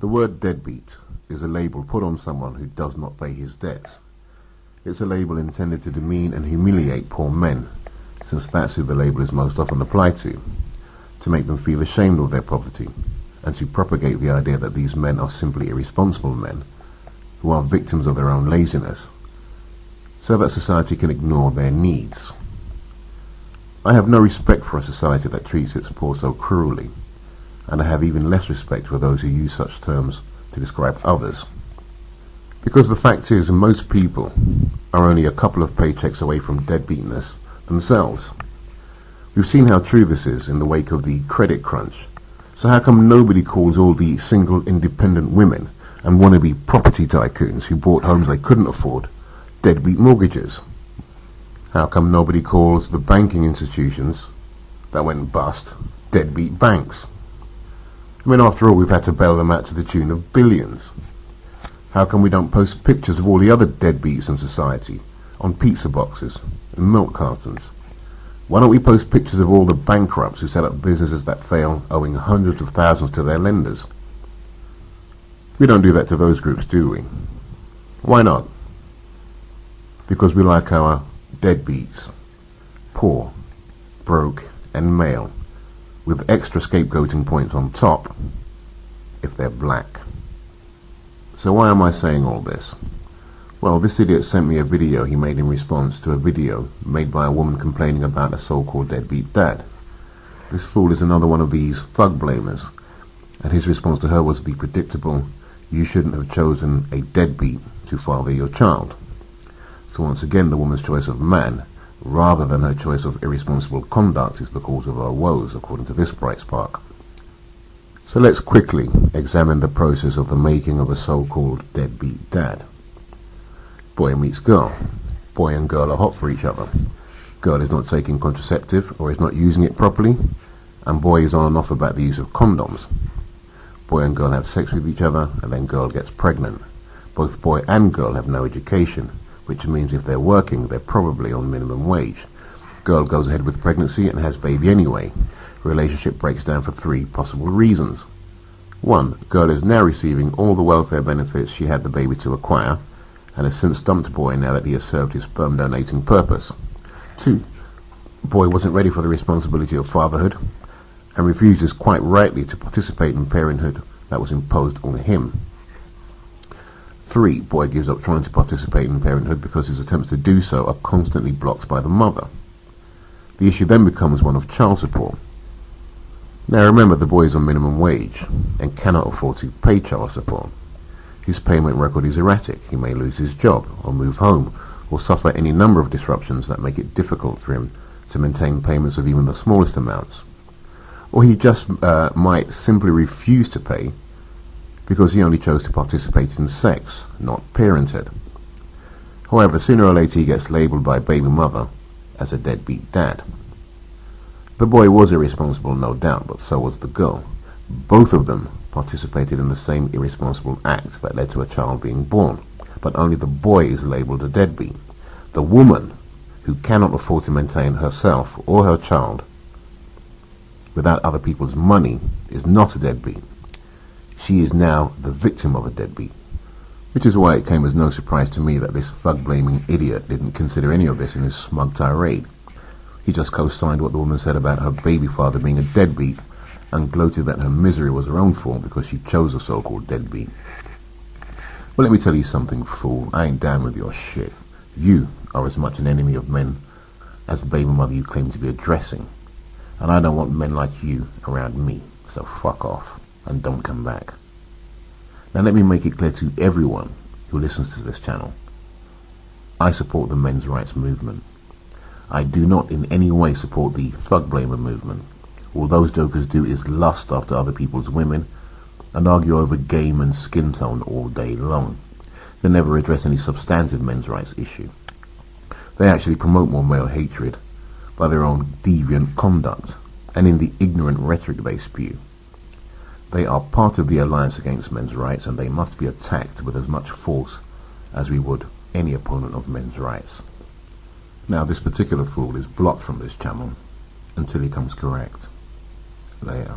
The word deadbeat is a label put on someone who does not pay his debts. It's a label intended to demean and humiliate poor men, since that's who the label is most often applied to make them feel ashamed of their poverty, and to propagate the idea that these men are simply irresponsible men who are victims of their own laziness, so that society can ignore their needs. I have no respect for a society that treats its poor so cruelly, and I have even less respect for those who use such terms to describe others. Because the fact is, most people are only a couple of paychecks away from deadbeatness themselves. We've seen how true this is in the wake of the credit crunch. So how come nobody calls all the single independent women and wannabe property tycoons who bought homes they couldn't afford deadbeat mortgages? How come nobody calls the banking institutions that went bust deadbeat banks? I mean, after all, we've had to bail them out to the tune of billions. How come we don't post pictures of all the other deadbeats in society on pizza boxes and milk cartons? Why don't we post pictures of all the bankrupts who set up businesses that fail, owing hundreds of thousands to their lenders? We don't do that to those groups, do we? Why not? Because we like our deadbeats poor, broke, and male, with extra scapegoating points on top if they're black. So why am I saying all this? Well, this idiot sent me a video he made in response to a video made by a woman complaining about a so-called deadbeat dad. This fool is another one of these thug blamers, and his response to her was the predictable, "You shouldn't have chosen a deadbeat to father your child." So once again, the woman's choice of man, rather than her choice of irresponsible conduct, is the cause of her woes, according to this bright spark. So let's quickly examine the process of the making of a so-called deadbeat dad. Boy meets girl. Boy and girl are hot for each other. Girl is not taking contraceptive or is not using it properly, and boy is on and off about the use of condoms. Boy and girl have sex with each other, and then girl gets pregnant. Both boy and girl have no education, which means if they're working, they're probably on minimum wage. Girl goes ahead with pregnancy and has baby anyway. Relationship breaks down for 3 possible reasons. 1. Girl is now receiving all the welfare benefits she had the baby to acquire, and has since dumped boy now that he has served his sperm donating purpose. 2. Boy wasn't ready for the responsibility of fatherhood, and refuses quite rightly to participate in parenthood that was imposed on him. 3. Boy gives up trying to participate in parenthood because his attempts to do so are constantly blocked by the mother. The issue then becomes one of child support. Now remember, the boy is on minimum wage and cannot afford to pay child support. His payment record is erratic. He may lose his job or move home or suffer any number of disruptions that make it difficult for him to maintain payments of even the smallest amounts. Or he just might simply refuse to pay because he only chose to participate in sex, not parenthood. However, sooner or later he gets labelled by baby mother as a deadbeat dad. The boy was irresponsible, no doubt, but so was the girl. Both of them participated in the same irresponsible act that led to a child being born, but only the boy is labelled a deadbeat. The woman, who cannot afford to maintain herself or her child without other people's money, is not a deadbeat. She is now the victim of a deadbeat, which is why it came as no surprise to me that this thug-blaming idiot didn't consider any of this in his smug tirade. He just co-signed what the woman said about her baby father being a deadbeat, and gloated that her misery was her own fault because she chose a so-called deadbeat. Well, let me tell you something, fool. I ain't down with your shit. You are as much an enemy of men as the baby mother you claim to be addressing, and I don't want men like you around me, so fuck off and don't come back. Now let me make it clear to everyone who listens to this channel. I support the men's rights movement. I do not in any way support the thug blamer movement. All those jokers do is lust after other people's women and argue over game and skin tone all day long. They never address any substantive men's rights issue. They actually promote more male hatred by their own deviant conduct and in the ignorant rhetoric they spew. They are part of the alliance against men's rights, and they must be attacked with as much force as we would any opponent of men's rights. Now, this particular fool is blocked from this channel until he comes correct. Later.